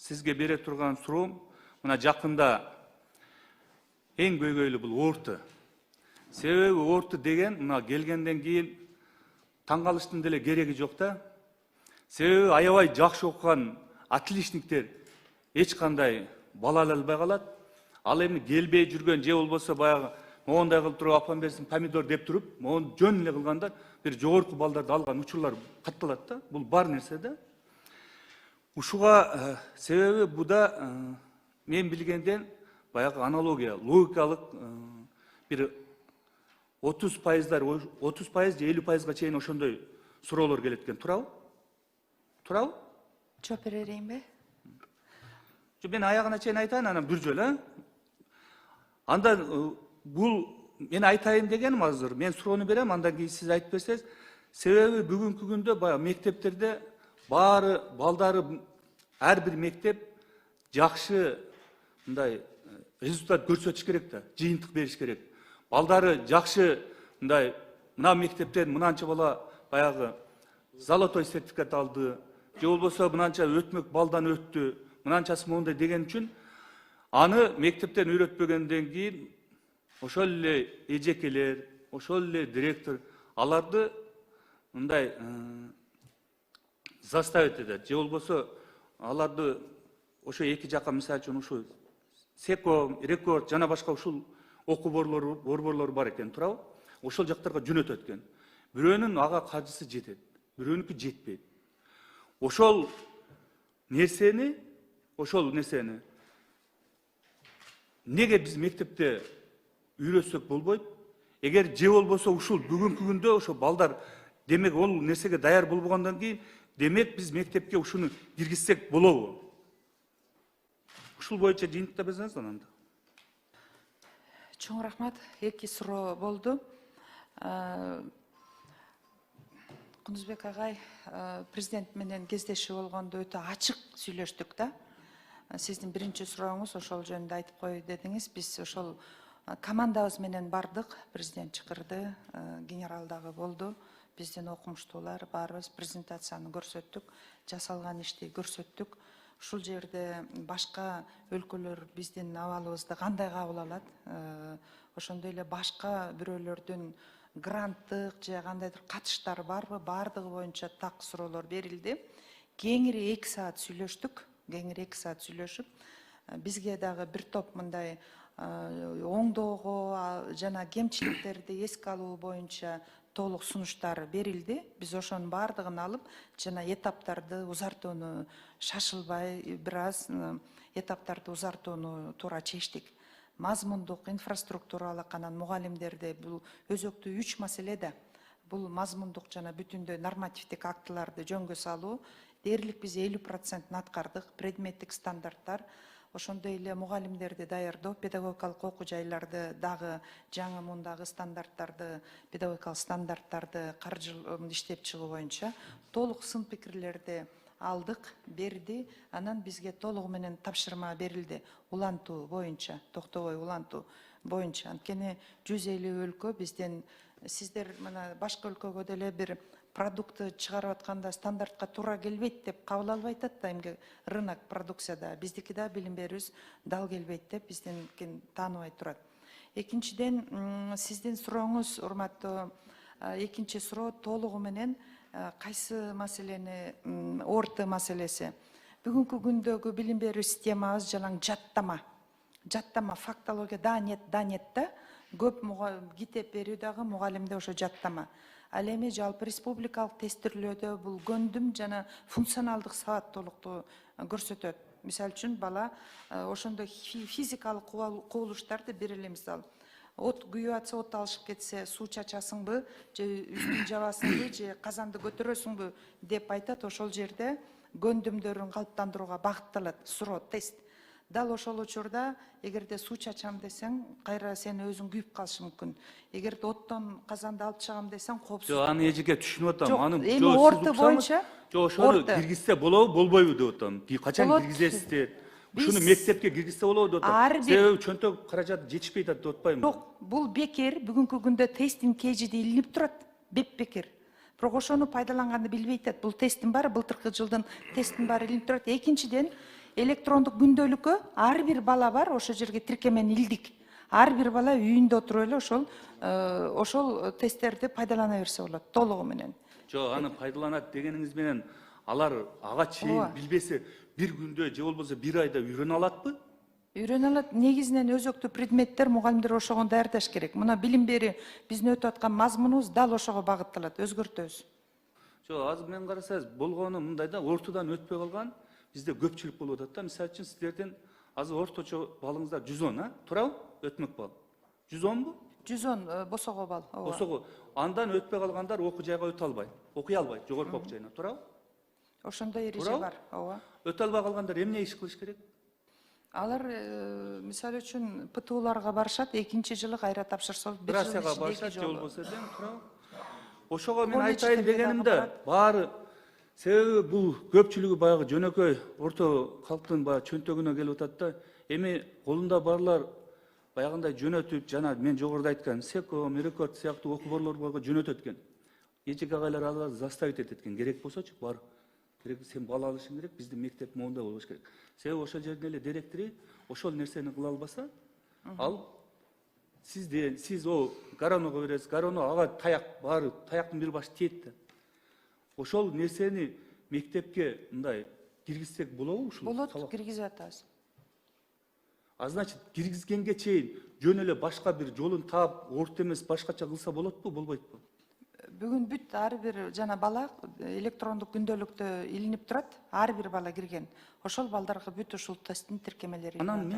Сизге бере турган суроом мына жакында эң көйгөйлүү бул оорты. Себеби оорты деген мына келгенден кийин таң калыштын деле кереги жок да. Себеби аябай жакшы окуган отличниктер эч кандай бала албай калат. Ал эми келбей жүргөн же болбосо баягы моундай кылып туруп апам берсин помидор деп туруп, могу жөн эле кылгандар бир жогорку балдарды алган учурлар катталат да. Бул бар нерсе да. Ушуга себеби буда мен билгенден баягы аналогия, логикалык бир 30% 30% же 50%га чейин ошондой суроолор келет экен. Турабы? Турабы? Жооп берейинби? Мен аягына чейин айтайын, анан бир жолу. Андан бул мен айтайын дегеним азыр. Мен суроону берем, андан кийин сиз айтып берсеңиз. Себеби бүгүнкү күндө баягы мектептерде баары балдары ар бир мектеп жакшы мындай результат көрсөтүш керек да, жыйынтык бериш керек. Балдары жакшы мындай мына мектептен мынанча бала баягы золотой сертификат алды, же болбосо мынанча өтмөк балдан өттү, мынанчасы мондай деген үчүн аны мектептен үйрөтпөгөндөн кийин ошол эле эжекелер, ошол эле директор аларды мындай заставить этет, же болбосо аларды ошо эки жака мисалы үчүн ушу секом, рекорд жана башка ушул окуу борборлору бар экен, турабы? Ошол жактарга жөнөтөт экен. Бирөөнүн ага каржысы жетет, бирөөнүкү жетпейт. Ошол нерсени неге биз мектепте үйрөтсөк болбойт? Эгер же болбосо ушул бүгүнкү күндө ошо балдар демек ол нерсеге даяр болбогондон кийин демек биз мектепке ушуну киргизсек болобу? Ушул боюнча жыйынтыктап берсеңиз анан. Чоң рахмат. Эки суроо болду. Кунузбек агай, президент менен кездешүү болгондо өтө ачык сүйлөштүк да. Сиздин биринчи сурооңуз ошол жөнүндө айтып кой дедиңиз. Биз ошол командабыз менен бардык. Президент чакырды, генерал дагы болду. Биздин окумуштуулар баарыбыз презентацияны көрсөттүк, жасалган ишти көрсөттүк. Ушул жерде башка өлкөлөр биздин абалыбызды кандай кабыл алат? Ошондой эле башка бирөөлөрдүн гранттык же кандайдыр катыштары барбы? Бардыгы боюнча так суроолор берилди. Кеңири 2 саат сүйлөштүк. Кеңири 2 саат сүйлөшүп, бизге дагы бир топ мындай оңдоого жана кемчиликтерди эске алуу боюнча толук сунуштар берилди. Биз ошонун бардыгын алып, жана этаптарды узартууну шашылбай, бир аз этаптарды узартууну туура чечтик. Мазмундук, инфраструктуралык анан мугалимдерде бул өзөктүү 3 маселе да. Бул мазмундук жана бүтүндөй нормативдик актыларды жөнгө салуу. Дээрлик биз 50% аткардык, предметтик стандарттар. Ошондой эле мугалимдерди даярдоо, педагогикалык окуу жайларды дагы жаңы мундагы стандарттарды, педагогикалык стандарттарды иштеп чыгуу боюнча толук сын пикирлерди алдык, берди. Анан бизге толугу менен тапшырма берилди. Улантуу боюнча, токтобой улантуу боюнча. Анткени 150 өлкө бизден, сиздер мына башка өлкөгө деле бир продукты чыгарып атканда стандартка туура келбейт деп кабыл албай атат да, эмне рынок продукцияда. Биздики да билим берүүбүз дал келбейт деп биздинкин тааныбай турат. Экинчиден, сиздин сурооңуз, урматтуу, экинчи суроо толугу менен кайсы маселени, орты маселеси. Бүгүнкү күндөгү билим берүү системабыз жалаң жаттама, фактология да нет да. Көп китеп берүү дагы мугалимде ошо жаттама. Ал эми жалпы республикалык тестирлөөдө бул көндүм жана функционалдык сабаттуулукту көрсөтөт. Мисалы үчүн бала ошондой физикалык кубулуштарды бир эле мисал. От күйүп атса, от алышып кетсе, суу чачасыңбы, же үстүн жабасыңбы, же казанды көтөрөсүңбү деп айтат. Ошол жерде көндүмдөрүн калыптандырууга багытталат суроо, тест. Дал ошол учурда эгерде суу чачам десең, кайра сен өзүң күйүп калышы мүмкүн. Эгерде оттон казанды алып чыгам десең, коопсуз. Жок, аны эжеке түшүнүп атам. Аны эми орто боюнча, жок, ошону киргизсе болобу, болбойбу деп атам. Качан киргизесиздер? Ушуну мектепке киргизсе болобу деп атам. Себеби чөнтөк каражат жетишпей атат деп атпаймынбы? Жок, бул бекер, бүгүнкү күндө тесттин KG'де илинип турат. Бекер. Бирок ошону пайдаланганды билбей атат. Бул тесттин баары, былтыркы жылдын тесттин баары илинип турат. Экинчиден, электрондук күндөлүккө ар бир бала бар, ошол жерге тиркемени илдик. Ар бир бала үйүндө отуруп эле ошол тесттерди пайдалана берсе болот толугу менен. Жок, аны пайдаланат дегениңиз менен алар ага чейин Ооба. билбесе бир күндө же болбосо бир айда үйрөнө алатпы? Үйрөнө алат. Негизинен өзөктүү предметтер мугалимдер ошого даярдаш керек. Мына билим бери биздин өтүп аткан мазмунубуз дал ошого багытталат, өзгөртөбүз. Жок, азыр мен карасаңыз болгону мындай да, ортодон өтпөй калган бизде көпчүлүк болуп атат да. Мисалы үчүн сиздердин азыр орточо балыңыздар 110, туурабы? Өтмөк бал. 110бу? 110 босого бал. Ооба. Босого. Андан өтпөй калгандар окуу жайга өтө албайт. Окуй албайт жогорку окуу жайына, туурабы? Ошондой эреже Туурабы? бар. Ооба. Өтө албай калгандар эмне иш кылыш керек? Алар мисалы үчүн ПТУларга барышат, экинчи жылы кайра тапшырса болот. Трассага барышат же болбосо дем, туурабы? Ошого мен Колледждерге айтайын дегеним дагы да, баары себеби бул көпчүлүгү баягы жөнөкөй орто калктын баягы чөнтөгүнө келип атат да. Эми колунда барлар баягындай жөнөтүп, жана мен жогоруда айткан СЕКО, Мерекорд сыяктуу окуу борлорго жөнөтөт экен. Эчек агайлар алар заставить этет экен. Керек болсочу бар. Керек сен бала алышың керек, биздин мектеп моундай болуш керек. Себеби ошол жерден эле директори ошол нерсени кыла албаса, ал сиз о Гароного бересиз, Гароно ага таяк, баары таяктын бир башы тиет да. Ошол нерсени мектепке мындай киргизсек болобу ушул? Болот, киргизип атабыз. А значит, киргизгенге чейин жөн эле башка бир жолун таап, орто эмес башкача кылса болотпу, болбойтпу? Бүгүн бүт ар бир жана бала электрондук күндөлүктө илинип турат, ар бир бала кирген. Ошол балдарга бүт ушул тесттин тиркемелери. Анан мен